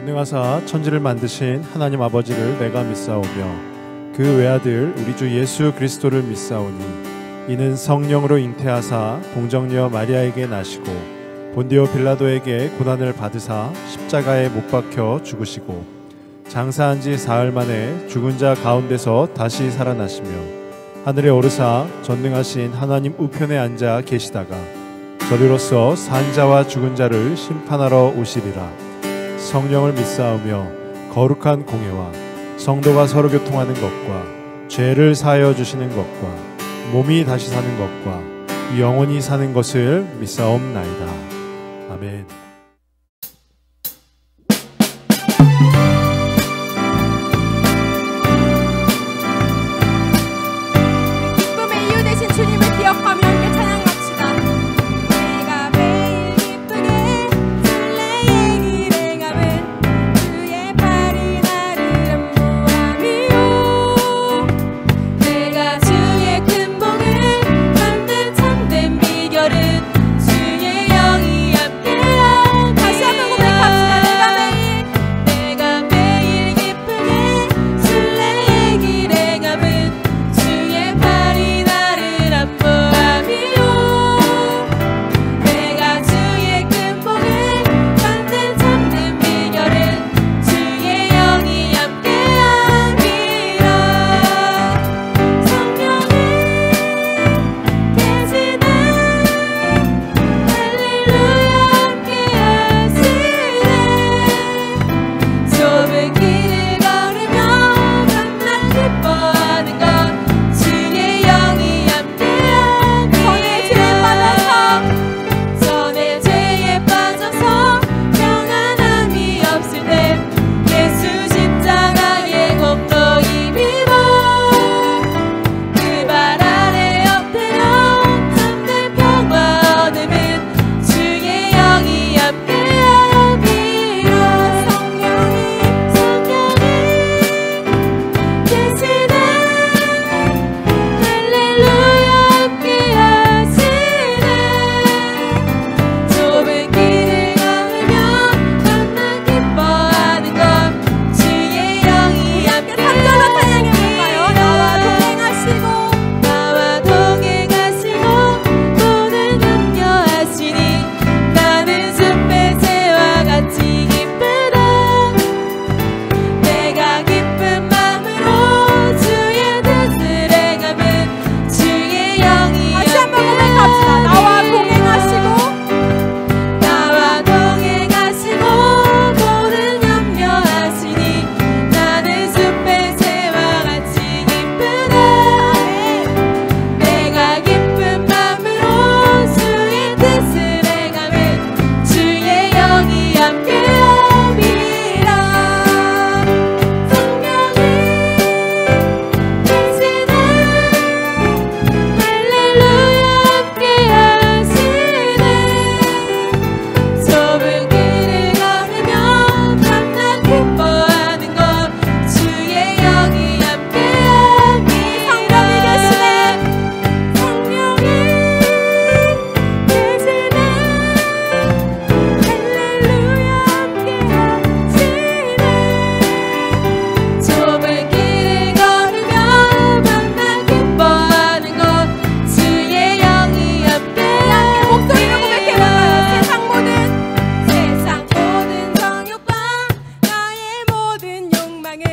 전능하사 천지를 만드신 하나님 아버지를 내가 믿사오며 그 외아들 우리 주 예수 그리스도를 믿사오니 이는 성령으로 잉태하사 동정녀 마리아에게 나시고 본디오 빌라도에게 고난을 받으사 십자가에 못 박혀 죽으시고 장사한 지 사흘 만에 죽은 자 가운데서 다시 살아나시며 하늘에 오르사 전능하신 하나님 우편에 앉아 계시다가 저리로서 산 자와 죽은 자를 심판하러 오시리라. 성령을 믿사오며 거룩한 공회와 성도가 서로 교통하는 것과 죄를 사하여 주시는 것과 몸이 다시 사는 것과 영원히 사는 것을 믿사옵나이다. 아멘. 기쁨의 이유 되신 주님을 기억하며 함께 찬양합시다. 내가 매일 기쁘게 순례의 길에 가면 주의 발이 나를 안보하며 내가 주의 큰 복을 받는 참된 비결은 주의 영이 함께하. 다시 한번 고백합시다. 내가 매일 기쁘게 순례의 길에 가면 주의 발이 나를 안보하며 내가 주의 큰 복을 받는 참된 비결은 주의 영이 함께함이라. 성령이 계시네 할렐루야 함께하시네. 좁은 길을 걸으며 밤낮 기뻐하는 것 주의 영이 함께함이. 전에 죄에 빠져서 평안함이 없을 때 예수 십자가의 공로 입으로 그 발 아래 엎드려 참된 평화 얻음은 주의 영이 함께함이라. 성령이 계시네 할렐루야 함께하시네. 좁은 길을 걸으며 밤낮 기뻐하는 것 주의 영이 함께. 3절로 찬양해볼까요? 나와 동행하시고 모든 염려하시니 나는 숲의 새와 같이 기쁘다. 내가 기쁜 마음으로 주의 뜻을 행하면 주의 영이 다시 한번 고백합시다. 나와 동행하시고 모든 염려하시니 나는 숲의 새와 같이 기쁘다. 내가 기쁜 마음으로 주의 뜻을 행하면 주의 영이 함께함이라. 성령이 계시네 할렐루야 함께하시네. 좁은 길을 걸으며 밤낮 기뻐하는 것 주의 영이 함께함이. 성령이 계시네 성령이 계시네 할렐루야 함께하시네. 좁은 길을 걸으며 밤낮 기뻐하는 것 주의 영이 함께함. 목소리로 고백해볼까요? 세상 모든 정욕과 나의 모든 욕망은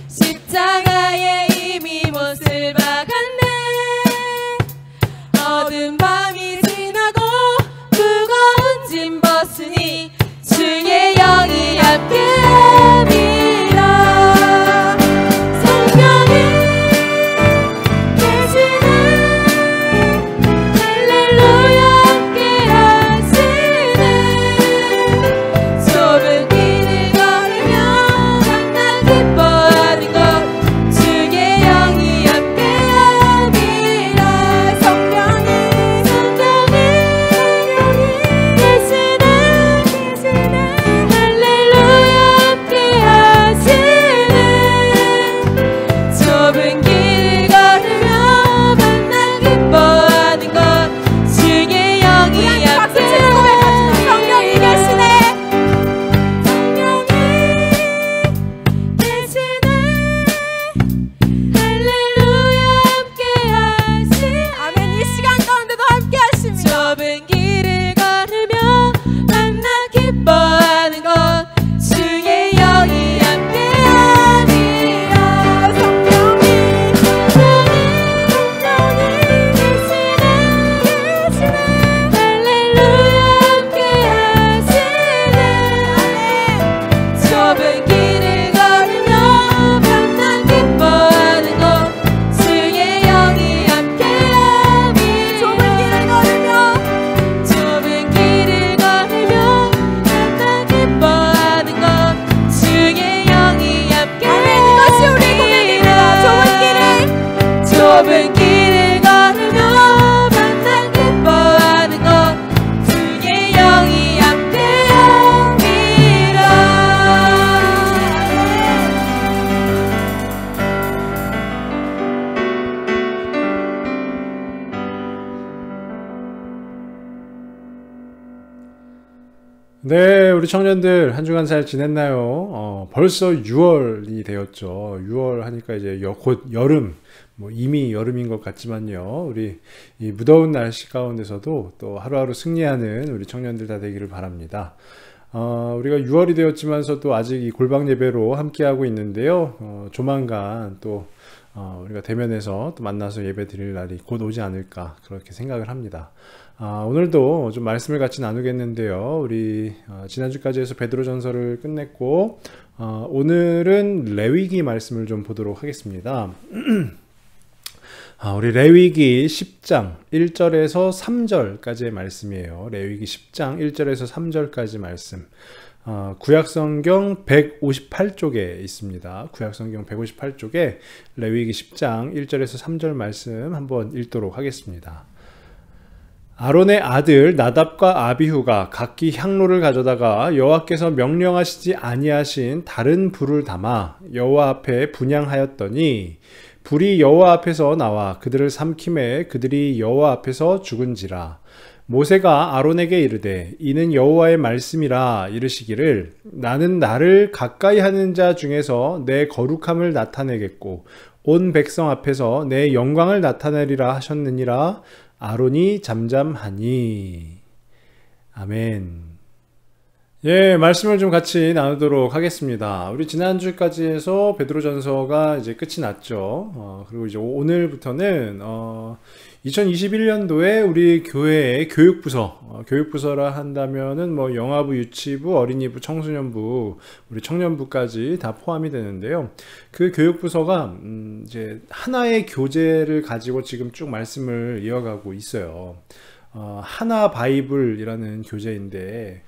십자가에 이미 못을 박았네. 어두운 밤이 지나고 무거운 짐 벗으니 주의 영이 함께함이라. 성령이 계시네 할렐루야 함께하시네. 좁은 길을 걸으며 밤낮 기뻐하는 것 좁은 길을 걸으며 만나 기뻐하는 것 주의 영이 함께함이라. 네, 우리 청년들 한 주간 잘 지냈나요? 벌써 6월이 되었죠. 6월 하니까 이제 곧 여름, 이미 여름인 것 같지만요. 우리 이 무더운 날씨 가운데서도 또 하루하루 승리하는 우리 청년들 다 되기를 바랍니다. 우리가 6월이 되었지만서도 아직 이 골방 예배로 함께하고 있는데요. 조만간 또 우리가 대면에서 또 만나서 예배 드릴 날이 곧 오지 않을까 그렇게 생각을 합니다. 오늘도 좀 말씀을 같이 나누겠는데요. 우리 지난주까지 해서 베드로전서를 끝냈고 오늘은 레위기 말씀을 좀 보도록 하겠습니다. 우리 레위기 10장 1절에서 3절까지의 말씀이에요. 레위기 10장 1절에서 3절까지 말씀. 구약성경 158쪽에 있습니다. 구약성경 158쪽에 레위기 10장 1절에서 3절 말씀 한번 읽도록 하겠습니다. 아론의 아들 나답과 아비후가 각기 향로를 가져다가 여호와께서 명령하시지 아니하신 다른 불을 담아 여호와 앞에 분향하였더니 불이 여호와 앞에서 나와 그들을 삼키매 그들이 여호와 앞에서 죽은지라. 모세가 아론에게 이르되 이는 여호와의 말씀이라 이르시기를 나는 나를 가까이 하는 자 중에서 내 거룩함을 나타내겠고 온 백성 앞에서 내 영광을 나타내리라 하셨느니라. 아론이 잠잠하니. 아멘. 예, 말씀을 좀 같이 나누도록 하겠습니다. 우리 지난주까지 해서 베드로전서가 이제 끝이 났죠. 그리고 이제 오늘부터는 2021년도에 우리 교회의 교육부서라 한다면은 영아부, 유치부, 어린이부, 청소년부, 우리 청년부까지 다 포함이 되는데요. 그 교육부서가 이제 하나의 교재를 가지고 지금 쭉 말씀을 이어가고 있어요. 하나 바이블이라는 교재인데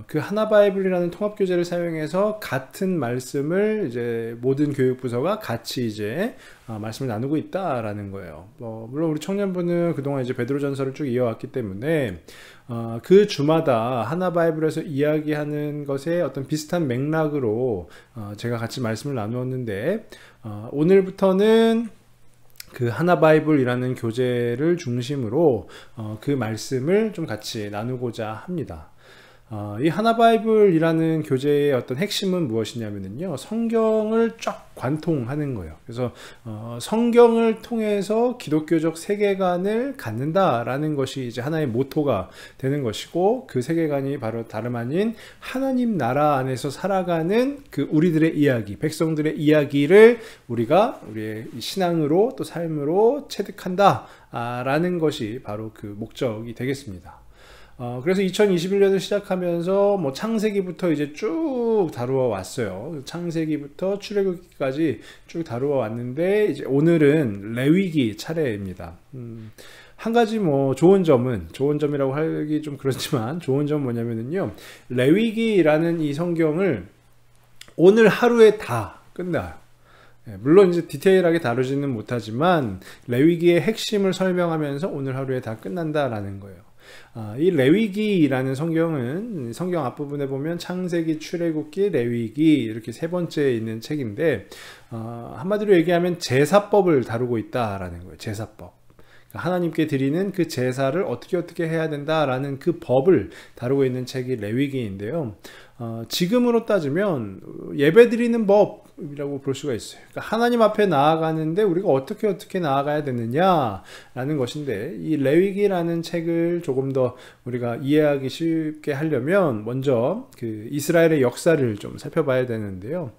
그 하나 바이블이라는 통합 교재를 사용해서 같은 말씀을 이제 모든 교육부서가 같이 이제 말씀을 나누고 있다라는 거예요. 물론 우리 청년부는 그동안 이제 베드로전서를 쭉 이어왔기 때문에 그 주마다 하나 바이블에서 이야기하는 것에 어떤 비슷한 맥락으로 제가 같이 말씀을 나누었는데 오늘부터는 그 하나 바이블이라는 교재를 중심으로 그 말씀을 좀 같이 나누고자 합니다. 이 하나 바이블이라는 교재의 어떤 핵심은 무엇이냐면요, 성경을 쫙 관통하는 거예요. 그래서 성경을 통해서 기독교적 세계관을 갖는다라는 것이 이제 하나의 모토가 되는 것이고, 그 세계관이 바로 다름 아닌 하나님 나라 안에서 살아가는 그 우리들의 이야기, 백성들의 이야기를 우리가 우리의 신앙으로 또 삶으로 체득한다라는 것이 바로 그 목적이 되겠습니다. 그래서 2021년을 시작하면서 창세기부터 이제 쭉 다루어 왔어요. 창세기부터 출애굽기까지 쭉 다루어 왔는데, 이제 오늘은 레위기 차례입니다. 한 가지 좋은 점이라고 하기 좀 그렇지만, 좋은 점 뭐냐면요, 레위기라는 이 성경을 오늘 하루에 다 끝나요. 물론 이제 디테일하게 다루지는 못하지만 레위기의 핵심을 설명하면서 오늘 하루에 다 끝난다라는 거예요. 이 레위기라는 성경은 성경 앞부분에 보면 창세기, 출애굽기, 레위기 이렇게 세 번째에 있는 책인데, 한마디로 얘기하면 제사법을 다루고 있다라는 거예요. 제사법. 하나님께 드리는 그 제사를 어떻게 해야 된다라는 그 법을 다루고 있는 책이 레위기인데요. 지금으로 따지면 예배 드리는 법이라고 볼 수가 있어요. 그러니까 하나님 앞에 나아가는데 우리가 어떻게 나아가야 되느냐라는 것인데, 이 레위기라는 책을 조금 더 우리가 이해하기 쉽게 하려면 먼저 그 이스라엘의 역사를 좀 살펴봐야 되는데요.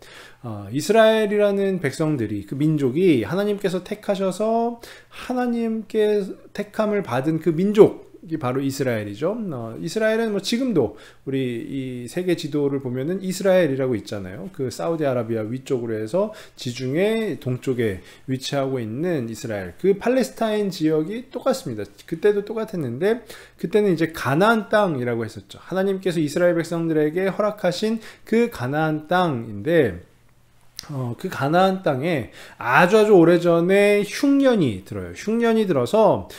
이스라엘이라는 백성들이, 그 민족이 하나님께서 택하셔서 하나님께 택함을 받은 그 민족이 바로 이스라엘이죠. 이스라엘은 지금도 우리 이 세계 지도를 보면은 이스라엘이라고 있잖아요. 그 사우디아라비아 위쪽으로 해서 지중해 동쪽에 위치하고 있는 이스라엘, 그 팔레스타인 지역이 똑같습니다. 그때도 똑같았는데, 그때는 이제 가나안 땅이라고 했었죠. 하나님께서 이스라엘 백성들에게 허락하신 그 가나안 땅인데, 그 가나안 땅에 아주 오래전에 흉년이 들어요. 흉년이 들어서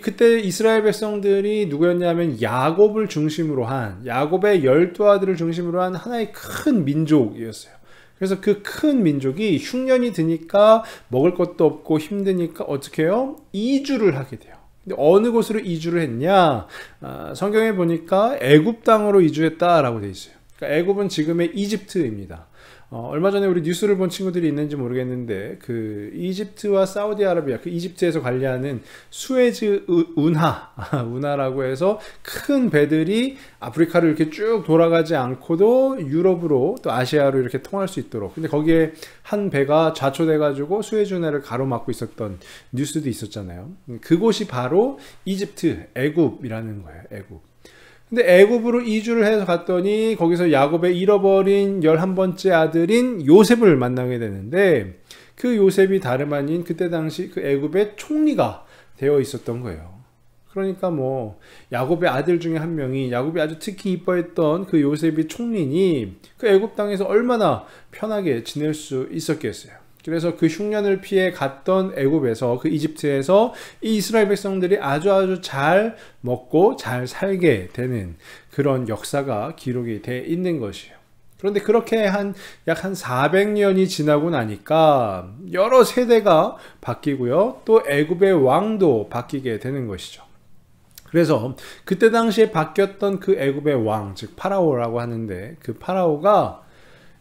그때 이스라엘 백성들이 누구였냐면 야곱을 중심으로 한, 야곱의 12아들을 중심으로 한 하나의 큰 민족이었어요. 그래서 그 큰 민족이 흉년이 드니까 먹을 것도 없고 힘드니까 어떻게 해요? 이주를 하게 돼요. 근데 어느 곳으로 이주를 했냐? 성경에 보니까 애굽 땅으로 이주했다라고 되어 있어요. 그러니까 애굽은 지금의 이집트입니다. 얼마 전에 우리 뉴스를 본 친구들이 있는지 모르겠는데, 그 이집트와 사우디아라비아, 그 이집트에서 관리하는 수에즈 운하라고 해서 큰 배들이 아프리카를 이렇게 쭉 돌아가지 않고도 유럽으로 또 아시아로 이렇게 통할 수 있도록, 근데 거기에 한 배가 좌초돼 가지고 수에즈 운하를 가로막고 있었던 뉴스도 있었잖아요. 그곳이 바로 이집트, 애굽이라는 거예요. 애굽. 근데 애굽으로 이주를 해서 갔더니 거기서 야곱의 잃어버린 11번째 아들인 요셉을 만나게 되는데, 그 요셉이 다름 아닌 그때 당시 그 애굽의 총리가 되어 있었던 거예요. 그러니까 뭐 야곱의 아들 중에 한 명이, 야곱이 아주 특히 이뻐했던 그 요셉이 총리니 그 애굽 땅에서 얼마나 편하게 지낼 수 있었겠어요. 그래서 그 흉년을 피해 갔던 애굽에서, 그 이집트에서 이 이스라엘 백성들이 아주 잘 먹고 잘 살게 되는 그런 역사가 기록이 돼 있는 것이에요. 그런데 그렇게 약 한 400년이 지나고 나니까 여러 세대가 바뀌고요, 또 애굽의 왕도 바뀌게 되는 것이죠. 그래서 그때 당시에 바뀌었던 그 애굽의 왕, 즉 파라오라고 하는데, 그 파라오가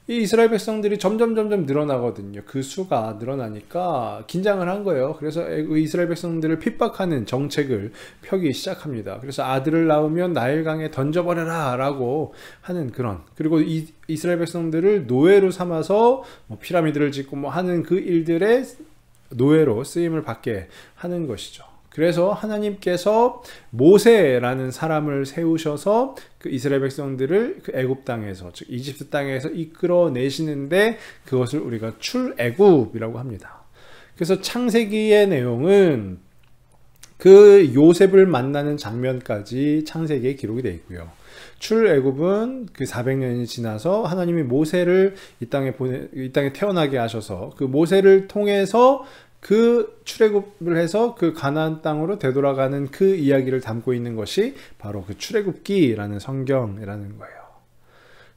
이 이스라엘 백성들이 점점 늘어나거든요. 그 수가 늘어나니까 긴장을 한 거예요. 그래서 이스라엘 백성들을 핍박하는 정책을 펴기 시작합니다. 그래서 아들을 낳으면 나일강에 던져버려라 라고 하는 그런, 그리고 이스라엘 백성들을 노예로 삼아서 뭐 피라미드를 짓고 뭐 하는 그 일들의 노예로 쓰임을 받게 하는 것이죠. 그래서 하나님께서 모세라는 사람을 세우셔서 그 이스라엘 백성들을 그 애굽 땅에서, 즉 이집트 땅에서 이끌어내시는데, 그것을 우리가 출애굽이라고 합니다. 그래서 창세기의 내용은 그 요셉을 만나는 장면까지 창세기에 기록이 되어 있고요. 출애굽은 그 400년이 지나서 하나님이 모세를 이 땅에 태어나게 하셔서 그 모세를 통해서 그 출애굽을 해서 그 가나안 땅으로 되돌아가는 그 이야기를 담고 있는 것이 바로 그 출애굽기라는 성경이라는 거예요.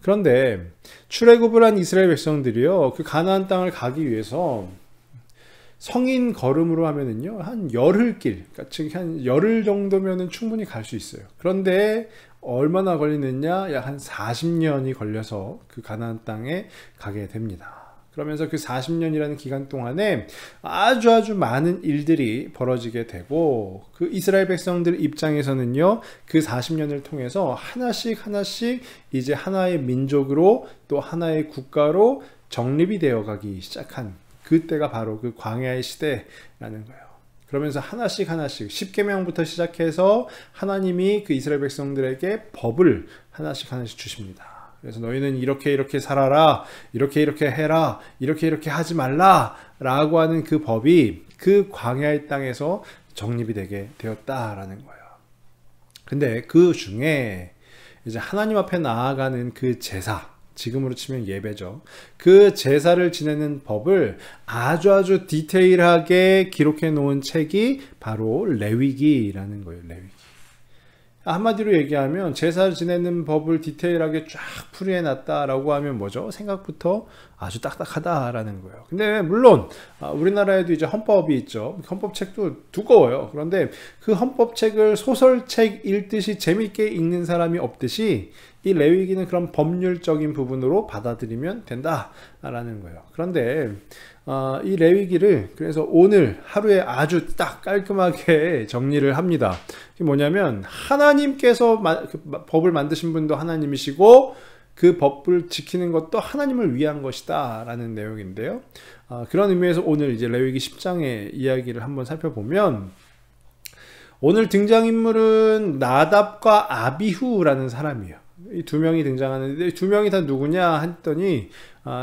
그런데 출애굽을 한 이스라엘 백성들이요, 그 가나안 땅을 가기 위해서 성인 걸음으로 하면은요, 한 열흘길, 그러니까 즉 한 열흘 정도면은 충분히 갈 수 있어요. 그런데 얼마나 걸리느냐? 약 한 40년이 걸려서 그 가나안 땅에 가게 됩니다. 그러면서 그 40년이라는 기간 동안에 아주 많은 일들이 벌어지게 되고, 그 이스라엘 백성들 입장에서는요, 그 40년을 통해서 하나씩 이제 하나의 민족으로, 또 하나의 국가로 정립이 되어 가기 시작한 그때가 바로 그 광야의 시대라는 거예요. 그러면서 하나씩 10계명부터 시작해서 하나님이 그 이스라엘 백성들에게 법을 하나씩 주십니다. 그래서 너희는 이렇게 살아라, 이렇게 해라, 이렇게 하지 말라 라고 하는 그 법이 그 광야의 땅에서 정립이 되게 되었다라는 거예요. 근데 그 중에 이제 하나님 앞에 나아가는 그 제사, 지금으로 치면 예배죠. 그 제사를 지내는 법을 아주 디테일하게 기록해 놓은 책이 바로 레위기라는 거예요. 레위기. 한마디로 얘기하면 제사 지내는 법을 디테일하게 쫙 풀이해놨다라고 하면 뭐죠? 생각부터 아주 딱딱하다라는 거예요. 근데 물론 우리나라에도 이제 헌법이 있죠. 헌법책도 두꺼워요. 그런데 그 헌법책을 소설책 읽듯이 재밌게 읽는 사람이 없듯이 이 레위기는 그런 법률적인 부분으로 받아들이면 된다라는 거예요. 그런데 이 레위기를 그래서 오늘 하루에 아주 딱 깔끔하게 정리를 합니다. 그게 뭐냐면, 하나님께서 법을 만드신 분도 하나님이시고 그 법을 지키는 것도 하나님을 위한 것이다 라는 내용인데요. 그런 의미에서 오늘 이제 레위기 10장의 이야기를 한번 살펴보면, 오늘 등장인물은 나답과 아비후라는 사람이에요. 이 두 명이 등장하는데, 두 명이 다 누구냐 했더니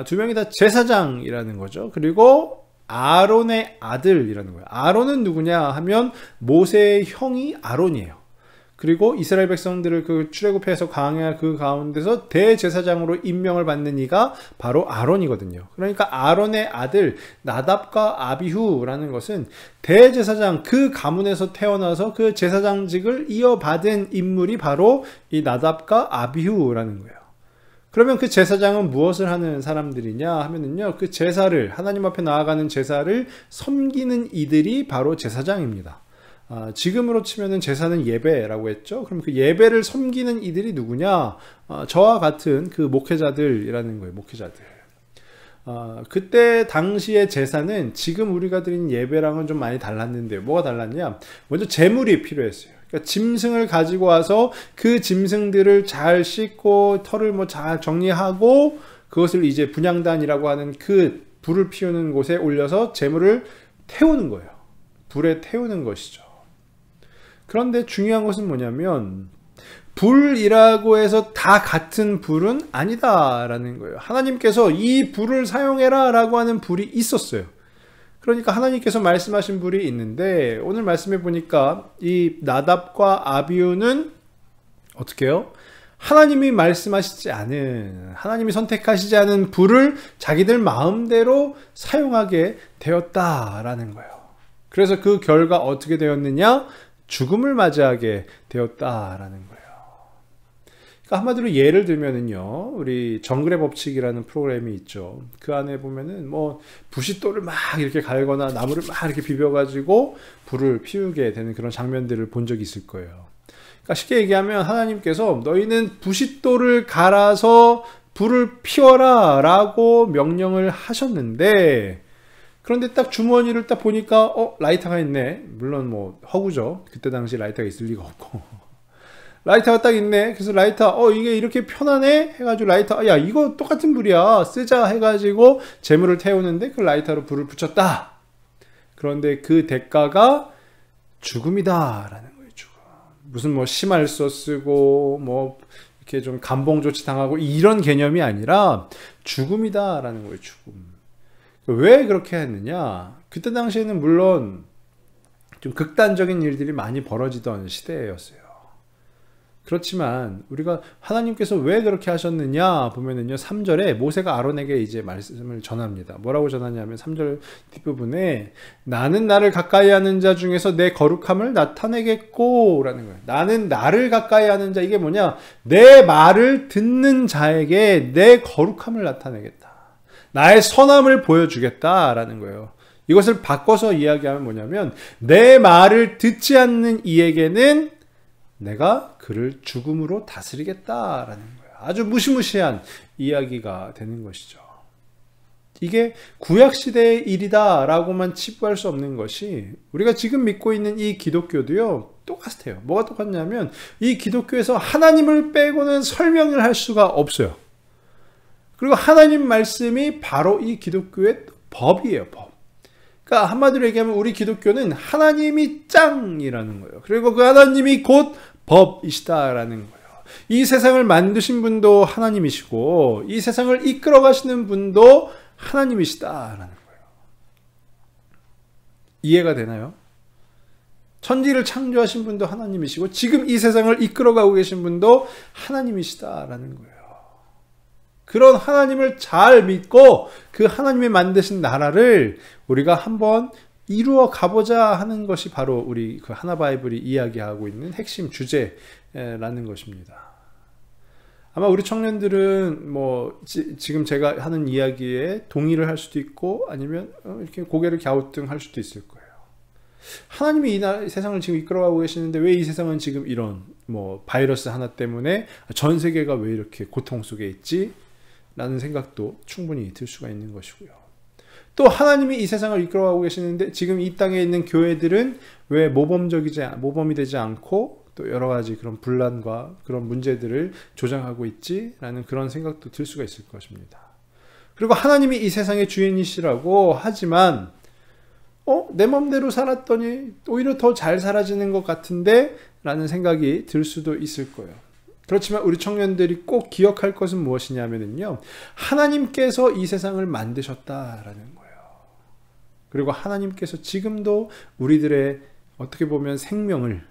두 명이 다 제사장이라는 거죠. 그리고 아론의 아들이라는 거예요. 아론은 누구냐 하면 모세의 형이 아론이에요. 그리고 이스라엘 백성들을 그 출애굽해서 광야 그 가운데서 대제사장으로 임명을 받는 이가 바로 아론이거든요. 그러니까 아론의 아들 나답과 아비후라는 것은 대제사장 그 가문에서 태어나서 그 제사장직을 이어받은 인물이 바로 이 나답과 아비후라는 거예요. 그러면 그 제사장은 무엇을 하는 사람들이냐 하면은요, 그 제사를, 하나님 앞에 나아가는 제사를 섬기는 이들이 바로 제사장입니다. 지금으로 치면은 제사는 예배라고 했죠. 그럼 그 예배를 섬기는 이들이 누구냐? 저와 같은 그 목회자들이라는 거예요. 목회자들. 그때 당시의 제사는 지금 우리가 드리는 예배랑은 좀 많이 달랐는데요. 뭐가 달랐냐? 먼저 제물이 필요했어요. 그러니까 짐승을 가지고 와서 그 짐승들을 잘 씻고 털을 뭐 잘 정리하고 그것을 이제 분향단이라고 하는 그 불을 피우는 곳에 올려서 제물을 태우는 거예요. 불에 태우는 것이죠. 그런데 중요한 것은 뭐냐면 불이라고 해서 다 같은 불은 아니다라는 거예요. 하나님께서 이 불을 사용해라 라고 하는 불이 있었어요. 그러니까 하나님께서 말씀하신 불이 있는데 오늘 말씀해 보니까 이 나답과 아비후는 어떻게 해요? 하나님이 말씀하시지 않은, 하나님이 선택하시지 않은 불을 자기들 마음대로 사용하게 되었다라는 거예요. 그래서 그 결과 어떻게 되었느냐? 죽음을 맞이하게 되었다라는 거예요. 그러니까 한마디로 예를 들면은요, 우리 정글의 법칙이라는 프로그램이 있죠. 그 안에 보면은 뭐 부싯돌을 막 이렇게 갈거나 나무를 막 이렇게 비벼가지고 불을 피우게 되는 그런 장면들을 본 적이 있을 거예요. 그러니까 쉽게 얘기하면 하나님께서 너희는 부싯돌을 갈아서 불을 피워라 라고 명령을 하셨는데, 그런데 딱 주머니를 딱 보니까 라이터가 있네. 물론 뭐 허구죠. 그때 당시 라이터가 있을 리가 없고 라이터가 딱 있네. 그래서 라이터 이게 이렇게 편하네 해가지고 라이터, 야 이거 똑같은 불이야 쓰자 해가지고 재물을 태우는데 그 라이터로 불을 붙였다. 그런데 그 대가가 죽음이다 라는 거예요. 죽음. 무슨 뭐 심할서 쓰고 뭐 이렇게 좀 감봉 조치 당하고 이런 개념이 아니라 죽음이다 라는 거예요. 죽음. 왜 그렇게 했느냐? 그때 당시에는 물론 좀 극단적인 일들이 많이 벌어지던 시대였어요. 그렇지만 우리가 하나님께서 왜 그렇게 하셨느냐 보면은요, 3절에 모세가 아론에게 이제 말씀을 전합니다. 뭐라고 전하냐면 3절 뒷부분에 나는 나를 가까이 하는 자 중에서 내 거룩함을 나타내겠고 라는 거예요. 나는 나를 가까이 하는 자, 이게 뭐냐? 내 말을 듣는 자에게 내 거룩함을 나타내겠다. 나의 선함을 보여주겠다라는 거예요. 이것을 바꿔서 이야기하면 뭐냐면 내 말을 듣지 않는 이에게는 내가 그를 죽음으로 다스리겠다라는 거예요. 아주 무시무시한 이야기가 되는 것이죠. 이게 구약시대의 일이다라고만 치부할 수 없는 것이 우리가 지금 믿고 있는 이 기독교도요 똑같아요. 뭐가 똑같냐면 이 기독교에서 하나님을 빼고는 설명을 할 수가 없어요. 그리고 하나님 말씀이 바로 이 기독교의 법이에요. 법. 그러니까 한마디로 얘기하면 우리 기독교는 하나님이 짱이라는 거예요. 그리고 그 하나님이 곧 법이시다라는 거예요. 이 세상을 만드신 분도 하나님이시고 이 세상을 이끌어 가시는 분도 하나님이시다라는 거예요. 이해가 되나요? 천지를 창조하신 분도 하나님이시고 지금 이 세상을 이끌어가고 계신 분도 하나님이시다라는 거예요. 그런 하나님을 잘 믿고 그 하나님이 만드신 나라를 우리가 한번 이루어 가보자 하는 것이 바로 우리 그 하나바이블이 이야기하고 있는 핵심 주제라는 것입니다. 아마 우리 청년들은 뭐 지금 제가 하는 이야기에 동의를 할 수도 있고 아니면 이렇게 고개를 갸우뚱할 수도 있을 거예요. 하나님이 이 세상을 지금 이끌어가고 계시는데 왜 이 세상은 지금 이런 뭐 바이러스 하나 때문에 전 세계가 왜 이렇게 고통 속에 있지? 라는 생각도 충분히 들 수가 있는 것이고요. 또 하나님이 이 세상을 이끌어가고 계시는데 지금 이 땅에 있는 교회들은 왜 모범이 되지 않고 또 여러 가지 그런 분란과 그런 문제들을 조장하고 있지? 라는 그런 생각도 들 수가 있을 것입니다. 그리고 하나님이 이 세상의 주인이시라고 하지만 내 맘대로 살았더니 오히려 더 잘 살아지는 것 같은데? 라는 생각이 들 수도 있을 거예요. 그렇지만 우리 청년들이 꼭 기억할 것은 무엇이냐면요, 하나님께서 이 세상을 만드셨다라는 거예요. 그리고 하나님께서 지금도 우리들의 어떻게 보면 생명을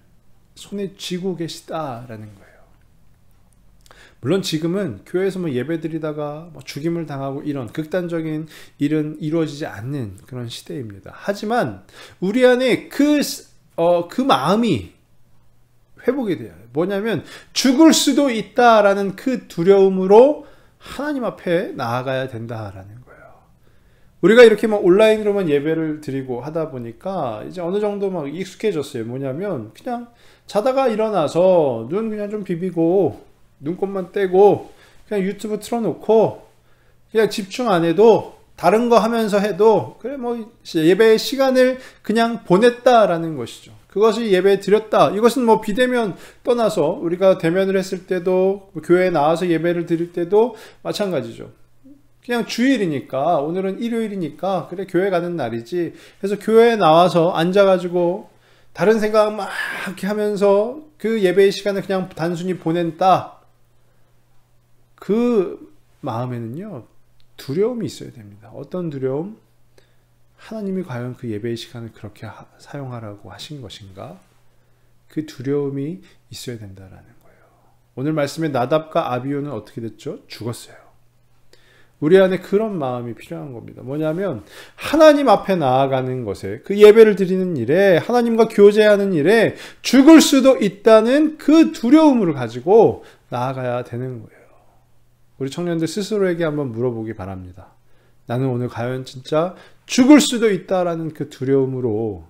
손에 쥐고 계시다라는 거예요. 물론 지금은 교회에서 뭐 예배드리다가 뭐 죽임을 당하고 이런 극단적인 일은 이루어지지 않는 그런 시대입니다. 하지만 우리 안에 그 마음이 회복이 돼요. 뭐냐면 죽을 수도 있다라는 그 두려움으로 하나님 앞에 나아가야 된다라는 거예요. 우리가 이렇게 막 온라인으로만 예배를 드리고 하다 보니까 이제 어느 정도 막 익숙해졌어요. 뭐냐면 그냥 자다가 일어나서 눈 그냥 좀 비비고 눈곱만 떼고 그냥 유튜브 틀어놓고 그냥 집중 안 해도 다른 거 하면서 해도 그래 뭐 예배의 시간을 그냥 보냈다라는 것이죠. 그것이 예배 드렸다. 이것은 뭐 비대면 떠나서 우리가 대면을 했을 때도 교회에 나와서 예배를 드릴 때도 마찬가지죠. 그냥 주일이니까 오늘은 일요일이니까 그래 교회 가는 날이지 해서 교회에 나와서 앉아가지고 다른 생각 막 이렇게 하면서 그 예배의 시간을 그냥 단순히 보낸다. 그 마음에는요 두려움이 있어야 됩니다. 어떤 두려움? 하나님이 과연 그 예배의 시간을 그렇게 사용하라고 하신 것인가? 그 두려움이 있어야 된다라는 거예요. 오늘 말씀에 나답과 아비후는 어떻게 됐죠? 죽었어요. 우리 안에 그런 마음이 필요한 겁니다. 뭐냐면 하나님 앞에 나아가는 것에 그 예배를 드리는 일에 하나님과 교제하는 일에 죽을 수도 있다는 그 두려움을 가지고 나아가야 되는 거예요. 우리 청년들 스스로에게 한번 물어보기 바랍니다. 나는 오늘 과연 진짜 죽을 수도 있다라는 그 두려움으로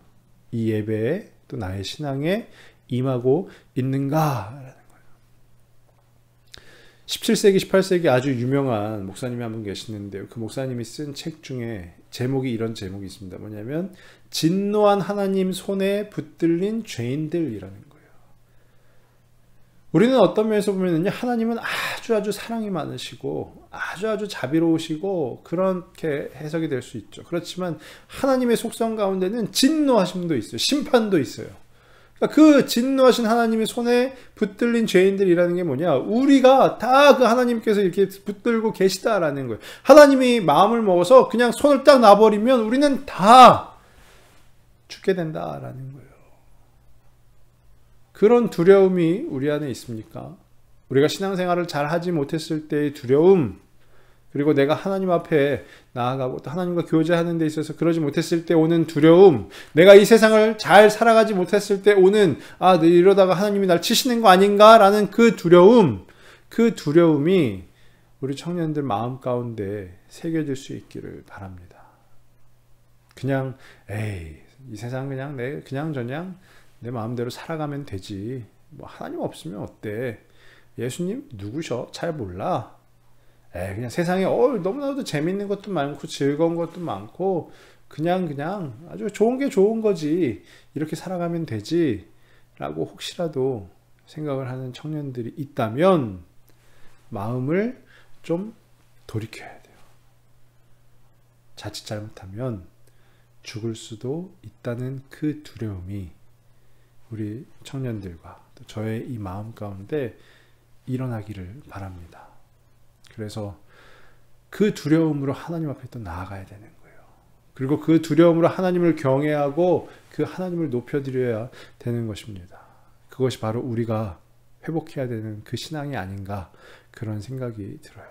이 예배에 또 나의 신앙에 임하고 있는가라는 거예요. 17세기, 18세기 아주 유명한 목사님이 한 분 계시는데요. 그 목사님이 쓴 책 중에 제목이 이런 제목이 있습니다. 뭐냐면 진노한 하나님 손에 붙들린 죄인들이라는 거예요. 우리는 어떤 면에서 보면요, 하나님은 아주 사랑이 많으시고 아주 자비로우시고 그렇게 해석이 될 수 있죠. 그렇지만 하나님의 속성 가운데는 진노하심도 있어요. 심판도 있어요. 그러니까 그 진노하신 하나님의 손에 붙들린 죄인들이라는 게 뭐냐? 우리가 다 그 하나님께서 이렇게 붙들고 계시다라는 거예요. 하나님이 마음을 먹어서 그냥 손을 딱 놔버리면 우리는 다 죽게 된다라는 거예요. 그런 두려움이 우리 안에 있습니까? 우리가 신앙생활을 잘 하지 못했을 때의 두려움, 그리고 내가 하나님 앞에 나아가고 또 하나님과 교제하는 데 있어서 그러지 못했을 때 오는 두려움, 내가 이 세상을 잘 살아가지 못했을 때 오는 이러다가 하나님이 날 치시는 거 아닌가라는 그 두려움이 우리 청년들 마음 가운데 새겨질 수 있기를 바랍니다. 그냥 이 세상 그냥 저냥 내 마음대로 살아가면 되지. 뭐 하나님 없으면 어때? 예수님 누구셔? 잘 몰라. 그냥 세상에 너무나도 재밌는 것도 많고 즐거운 것도 많고 그냥 아주 좋은 게 좋은 거지. 이렇게 살아가면 되지. 라고 혹시라도 생각을 하는 청년들이 있다면 마음을 좀 돌이켜야 돼요. 자칫 잘못하면 죽을 수도 있다는 그 두려움이 우리 청년들과 또 저의 이 마음 가운데 일어나기를 바랍니다. 그래서 그 두려움으로 하나님 앞에 또 나아가야 되는 거예요. 그리고 그 두려움으로 하나님을 경외하고 그 하나님을 높여드려야 되는 것입니다. 그것이 바로 우리가 회복해야 되는 그 신앙이 아닌가 그런 생각이 들어요.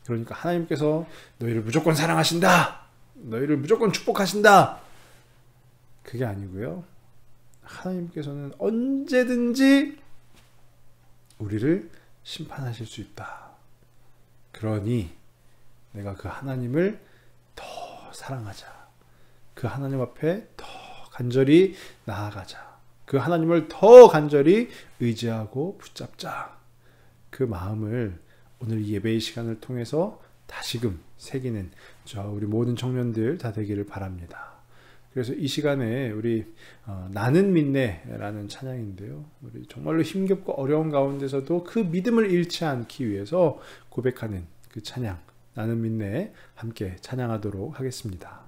그러니까 하나님께서 너희를 무조건 사랑하신다, 너희를 무조건 축복하신다, 그게 아니고요. 하나님께서는 언제든지 우리를 심판하실 수 있다. 그러니 내가 그 하나님을 더 사랑하자. 그 하나님 앞에 더 간절히 나아가자. 그 하나님을 더 간절히 의지하고 붙잡자. 그 마음을 오늘 이 예배의 시간을 통해서 다시금 새기는 우리 모든 청년들 다 되기를 바랍니다. 그래서 이 시간에 우리 나는 믿네라는 찬양인데요. 우리 정말로 힘겹고 어려운 가운데서도 그 믿음을 잃지 않기 위해서 고백하는 그 찬양, 나는 믿네, 함께 찬양하도록 하겠습니다.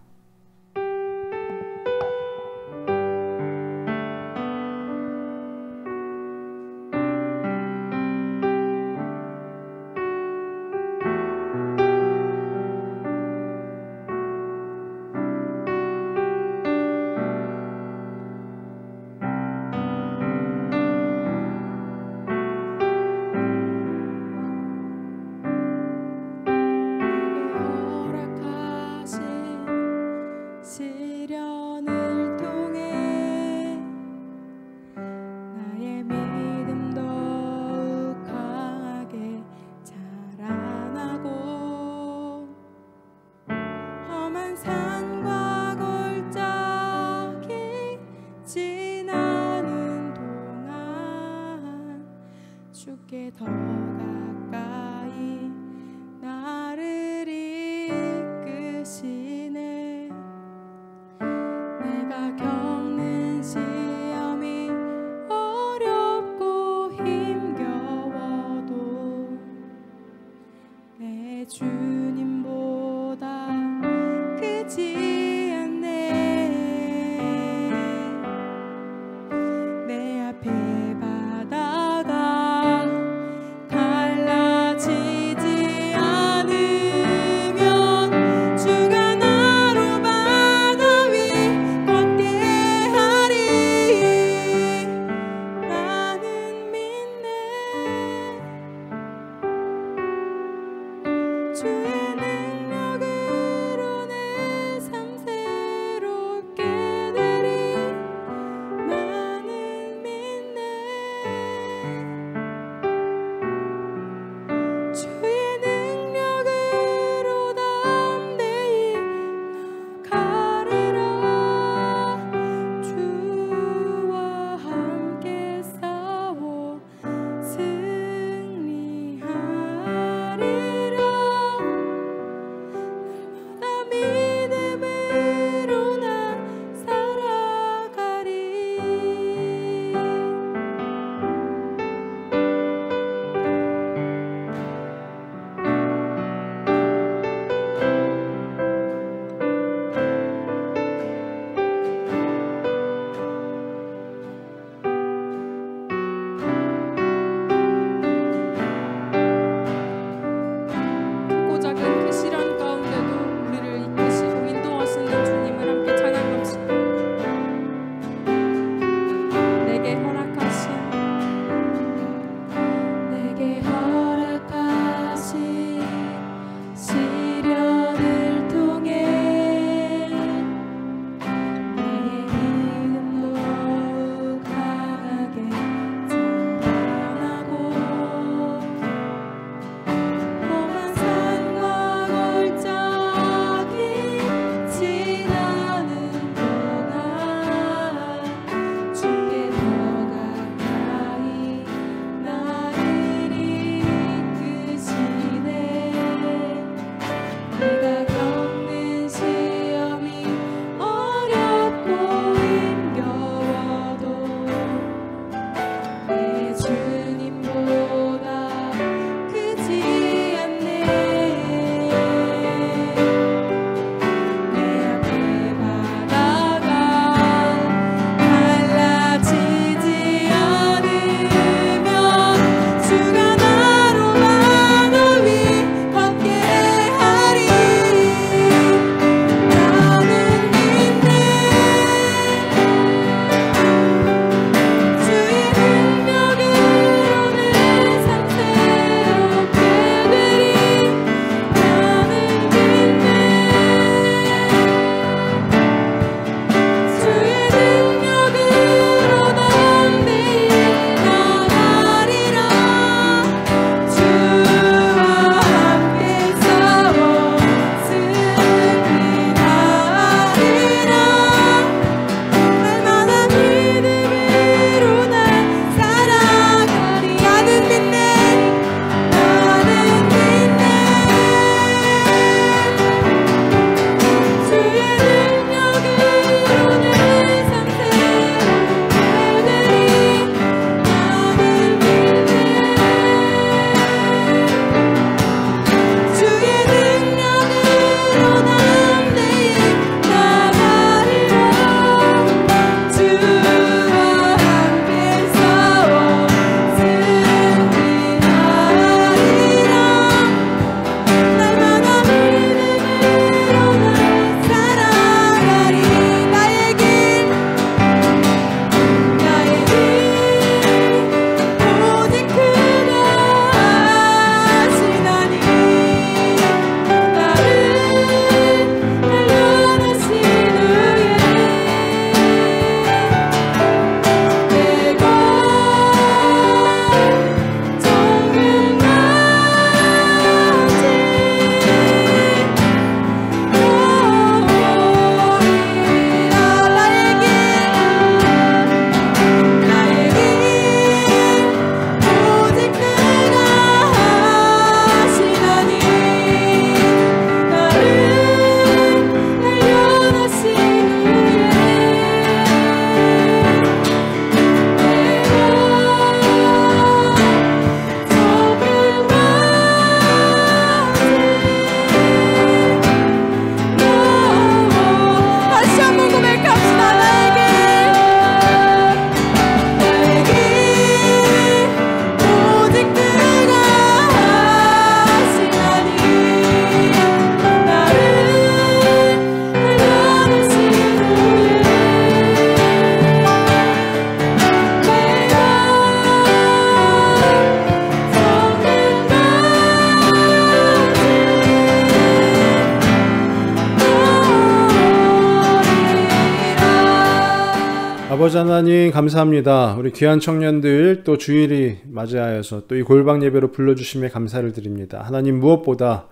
아버지 하나님 감사합니다. 우리 귀한 청년들 또 주일이 맞이하여서 또 이 골방 예배로 불러주심에 감사를 드립니다. 하나님 무엇보다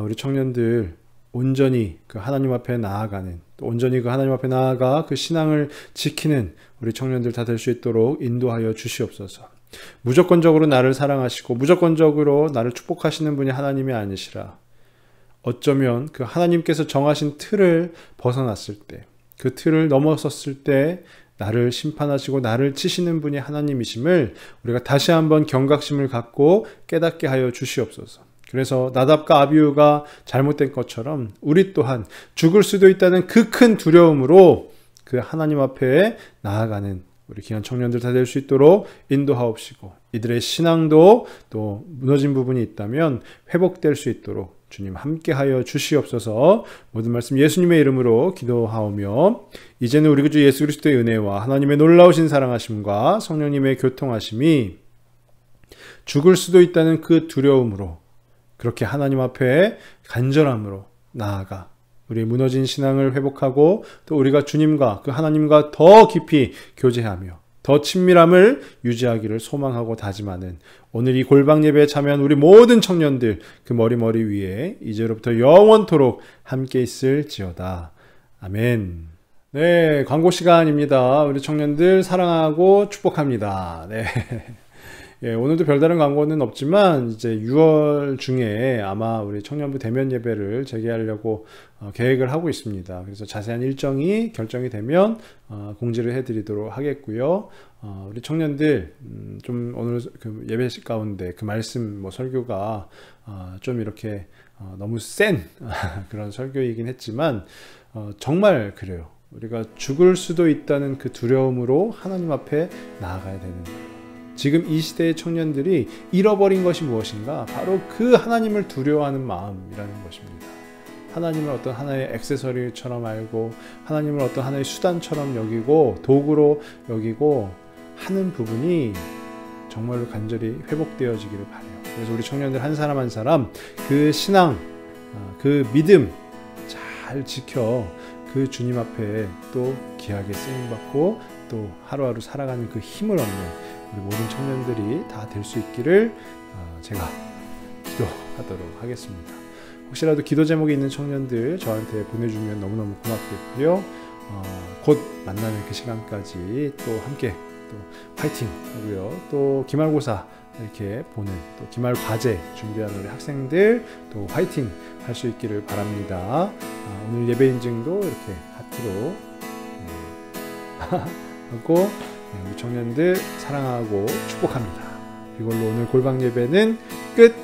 우리 청년들 온전히 그 하나님 앞에 나아가는, 또 온전히 그 하나님 앞에 나아가 그 신앙을 지키는 우리 청년들 다 될 수 있도록 인도하여 주시옵소서. 무조건적으로 나를 사랑하시고 무조건적으로 나를 축복하시는 분이 하나님이 아니시라. 어쩌면 그 하나님께서 정하신 틀을 벗어났을 때, 그 틀을 넘어섰을 때 나를 심판하시고 나를 치시는 분이 하나님이심을 우리가 다시 한번 경각심을 갖고 깨닫게 하여 주시옵소서. 그래서 나답과 아비후가 잘못된 것처럼 우리 또한 죽을 수도 있다는 그 큰 두려움으로 그 하나님 앞에 나아가는 우리 귀한 청년들 다 될 수 있도록 인도하옵시고, 이들의 신앙도 또 무너진 부분이 있다면 회복될 수 있도록 주님 함께하여 주시옵소서. 모든 말씀 예수님의 이름으로 기도하오며, 이제는 우리 주 예수 그리스도의 은혜와 하나님의 놀라우신 사랑하심과 성령님의 교통하심이 죽을 수도 있다는 그 두려움으로 그렇게 하나님 앞에 간절함으로 나아가 우리의 무너진 신앙을 회복하고, 또 우리가 주님과 그 하나님과 더 깊이 교제하며 더 친밀함을 유지하기를 소망하고 다짐하는 오늘 이 골방 예배에 참여한 우리 모든 청년들 그 머리 위에 이제로부터 영원토록 함께 있을지어다. 아멘. 네, 광고 시간입니다. 우리 청년들 사랑하고 축복합니다. 네. 예, 오늘도 별다른 광고는 없지만 이제 6월 중에 아마 우리 청년부 대면 예배를 재개하려고 계획을 하고 있습니다. 그래서 자세한 일정이 결정이 되면 공지를 해드리도록 하겠고요. 우리 청년들 좀 오늘 그 예배 가운데 그 말씀 설교가 좀 이렇게 너무 센 그런 설교이긴 했지만 정말 그래요. 우리가 죽을 수도 있다는 그 두려움으로 하나님 앞에 나아가야 되는 거예요. 지금 이 시대의 청년들이 잃어버린 것이 무엇인가? 바로 그 하나님을 두려워하는 마음이라는 것입니다. 하나님을 어떤 하나의 액세서리처럼 알고, 하나님을 어떤 하나의 수단처럼 여기고, 도구로 여기고 하는 부분이 정말로 간절히 회복되어지기를 바라요. 그래서 우리 청년들 한 사람 한 사람 그 신앙, 그 믿음 잘 지켜 그 주님 앞에 또 귀하게 쓰임받고 또 하루하루 살아가는 그 힘을 얻는 우리 모든 청년들이 다 될 수 있기를 제가 기도하도록 하겠습니다. 혹시라도 기도 제목이 있는 청년들 저한테 보내주면 너무너무 고맙겠고요. 곧 만나는 그 시간까지 또 함께 또 파이팅 하고요. 또 기말고사 이렇게 보는, 또 기말 과제 준비하는 우리 학생들 또 화이팅 할 수 있기를 바랍니다. 오늘 예배 인증도 이렇게 하트로 하고 우리 청년들 사랑하고 축복합니다. 이걸로 오늘 골방 예배는 끝!